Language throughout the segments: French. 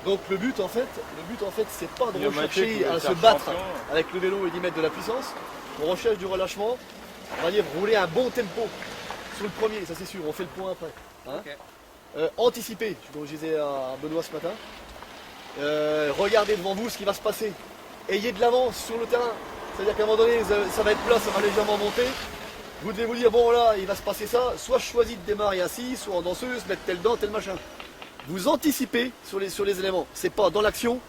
Donc le but en fait, c'est pas de rechercher à se battre avec le vélo et d'y mettre de la puissance. On recherche du relâchement, on va dire rouler un bon tempo sur le premier, ça c'est sûr, on fait le point après. Hein. Okay. Anticiper, comme je disais à Benoît ce matin, regardez devant vous ce qui va se passer. Ayez de l'avance sur le terrain, c'est-à-dire qu'à un moment donné, ça va être plat, ça va légèrement monter. Vous devez vous dire, bon là, il va se passer ça, soit je choisis de démarrer assis, soit en danseuse, mettre tel dent, tel machin. Vous anticipez sur les éléments. C'est pas dans l'action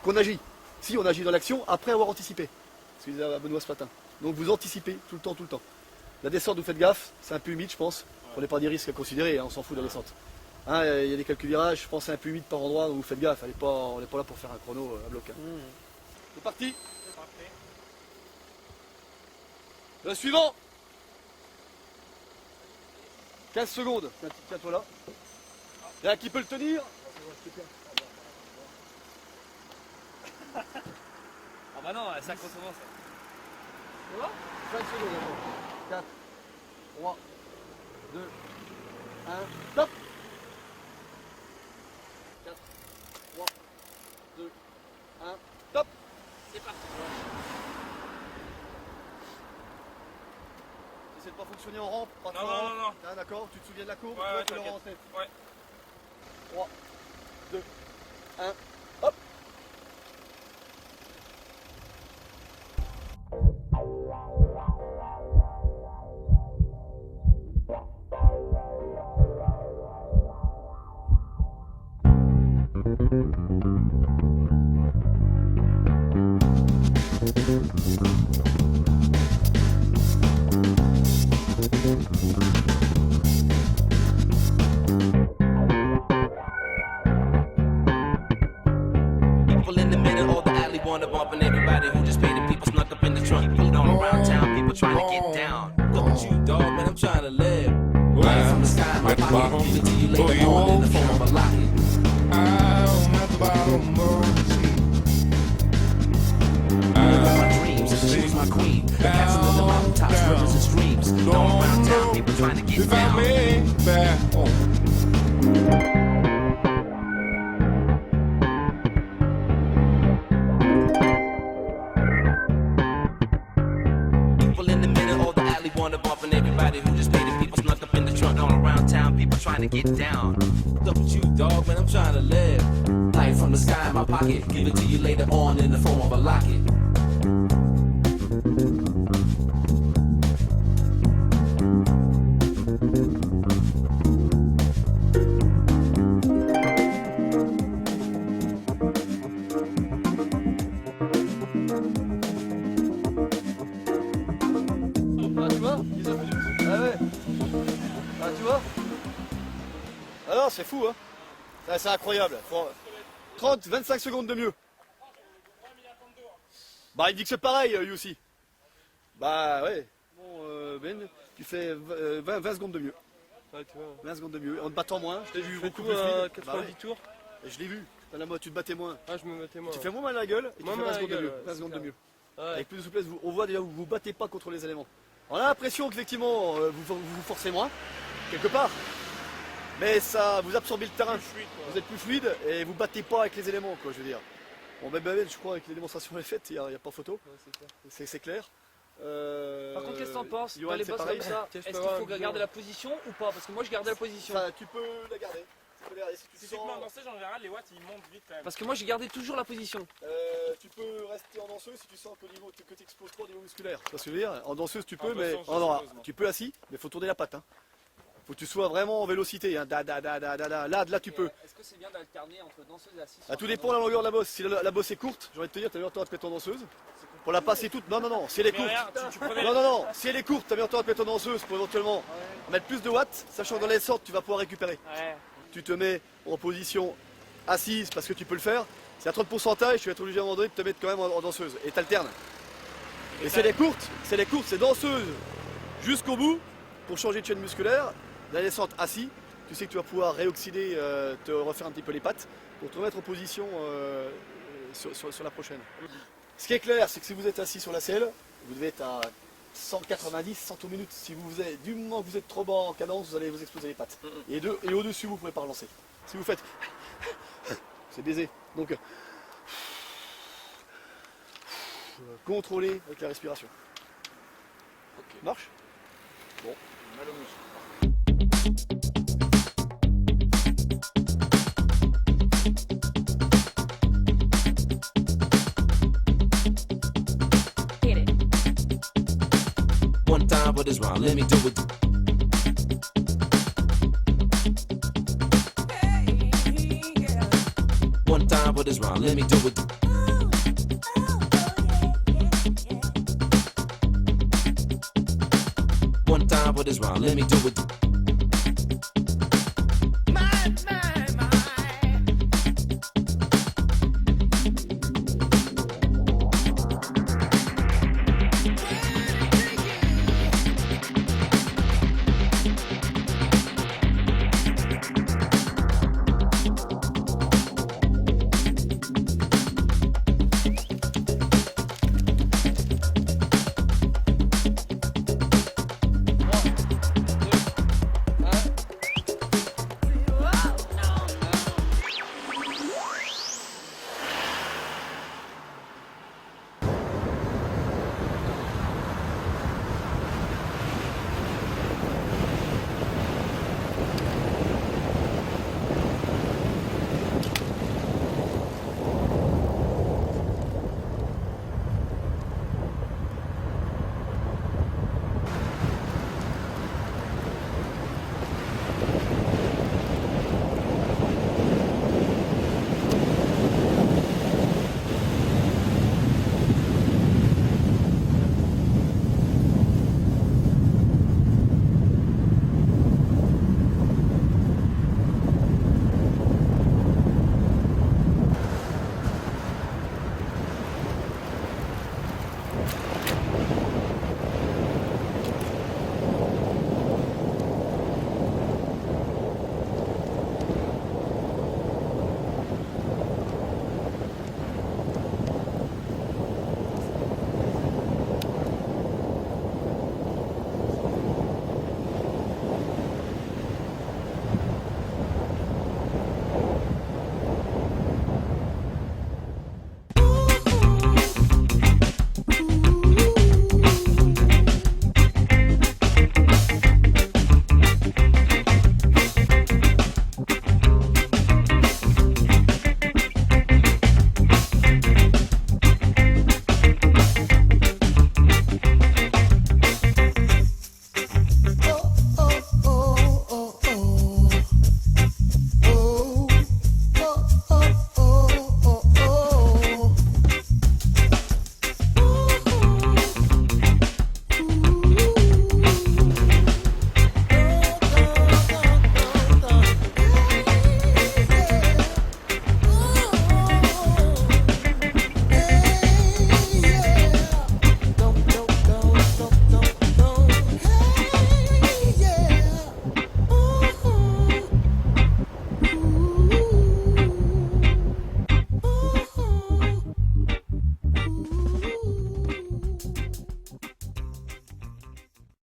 qu'on agit. Si on agit dans l'action après avoir anticipé. Ce que je disais à Benoît ce matin. Donc vous anticipez tout le temps, tout le temps. La descente, vous faites gaffe, c'est un peu humide je pense. Prenez pas des risques à considérer, hein, on s'en fout de la descente. Hein, il y a des quelques virages, je pense c'est un peu humide par endroit, donc vous faites gaffe, on n'est pas là pour faire un chrono à bloc. Hein. C'est parti. Le suivant. 15 secondes. Tiens-toi là. Il y en a qui peut le tenir. Ah bah non, ça commence. Ça va 5 secondes. 4, 3, 2, 1, top. 4, 3, 2, 1, top. C'est parti. J'essaie de pas fonctionner en rampe. Pas non. Ah, d'accord, tu te souviens de la courbe? Ouais, tu l'auras en tête. Ouais. 3, 2, 1, hop. People in the middle or the alley wanna bump, and everybody who just paid the people snuck up in the trunk. People all around town, people trying to get down. Look at you, dog, man, I'm trying to live. Right from the sky, my pocket, give it to you later on in the form of a locket. I'm at the bottom of the sea. My dreams, and she's my queen. The castle in the mountaintops, rivers and streams. All around town, people trying to get If I down. make back home. People in the middle or the alley wanna bump, and everybody who just paid the people snuck up in the trunk. All around town, people trying to get down. Look at you, dog, man, I'm trying to live. Light from the sky in my pocket, give it to you later on in the form of a locket. Ah, tu vois 19 minutes. Ah ouais. Ah, tu vois. Ah non, c'est fou, hein. C'est incroyable. 30, 25 secondes de mieux. Bah, il dit que c'est pareil, Youssi. Bah, ouais. Bon, Ben, tu fais 20 secondes de mieux. Ouais, tu vois. 20 secondes de mieux. En te battant moins, je t'ai vu beaucoup Tout plus à fluide. 90 Bah ouais. tours. Et je l'ai vu. Tu te battais moins. Ah, je me mettais moi. Tu fais moins mal à la gueule et tu Moins fais mal 20 à la secondes de gueule, mieux. ouais, 20 c'est secondes de clair. mieux. Ouais. Avec plus de souplesse, on voit déjà que vous vous battez pas contre les éléments. On a l'impression qu'effectivement vous forcez moins, quelque part. Mais ça, vous absorbez le terrain. Fluide, quoi. Vous êtes plus fluide et vous battez pas avec les éléments, quoi, je veux dire. Bon, ben, je crois avec les démonstrations qu'on a faites, il n'y a pas photo. Ouais, c'est clair. C'est clair. Par contre, qu'est-ce que t'en penses Johan, dans les c'est bosses pareil. comme ça? Qu'est-ce Est-ce que qu'il je peux faut avoir garder la position ou pas? Parce que moi je gardais la position. Enfin, tu peux la garder. Tu peux la garder. Si tu Si te tu te mets en sens- danseuse, en général, les watts ils montent vite quand même. Parce que moi j'ai gardé toujours la position. tu peux rester en danseuse si tu sens que tu exploses trop au niveau musculaire. Tu vois ce que je veux dire? En danseuse, tu peux, En mais danseuse, oh, non, danseuse, moi. tu peux assis, mais il faut tourner la patte. Hein. Faut que tu sois vraiment en vélocité. Hein. Là, tu peux. Est-ce que c'est bien d'alterner entre danseuse et assise? Ah, tout dépend de la longueur de la bosse. Si la bosse est courte, j'ai envie de te dire, tu as meilleur temps de te mettre en danseuse. Pour la passer toute. Non, si elle est Mais courte. regarde, tu prenais. Non, si elle est courte, tu as meilleur temps de te mettre en danseuse pour éventuellement mettre plus de watts, sachant que dans les sortes, tu vas pouvoir récupérer. Ouais. Tu te mets en position assise parce que tu peux le faire. Si à trop de pourcentage, tu vas être obligé à un moment donné de te mettre quand même en danseuse. Et t'alternes. Et c'est les courtes, c'est danseuse jusqu'au bout pour changer de chaîne musculaire. La descente assis, tu sais que tu vas pouvoir réoxyder, te refaire un petit peu les pattes pour te remettre en position sur la prochaine. Ce qui est clair, c'est que si vous êtes assis sur la selle, vous devez être à 190, 100 minutes. Si du moment que vous êtes trop bas en cadence, vous allez vous exploser les pattes. Et au-dessus, vous ne pouvez pas relancer. Si vous faites c'est baisé. Donc, contrôler avec la respiration. Marche? Bon. Mal au muscle. Hit it. One time for this round, let me do it. One time for this round, let me do it. One time for this round, let me do it.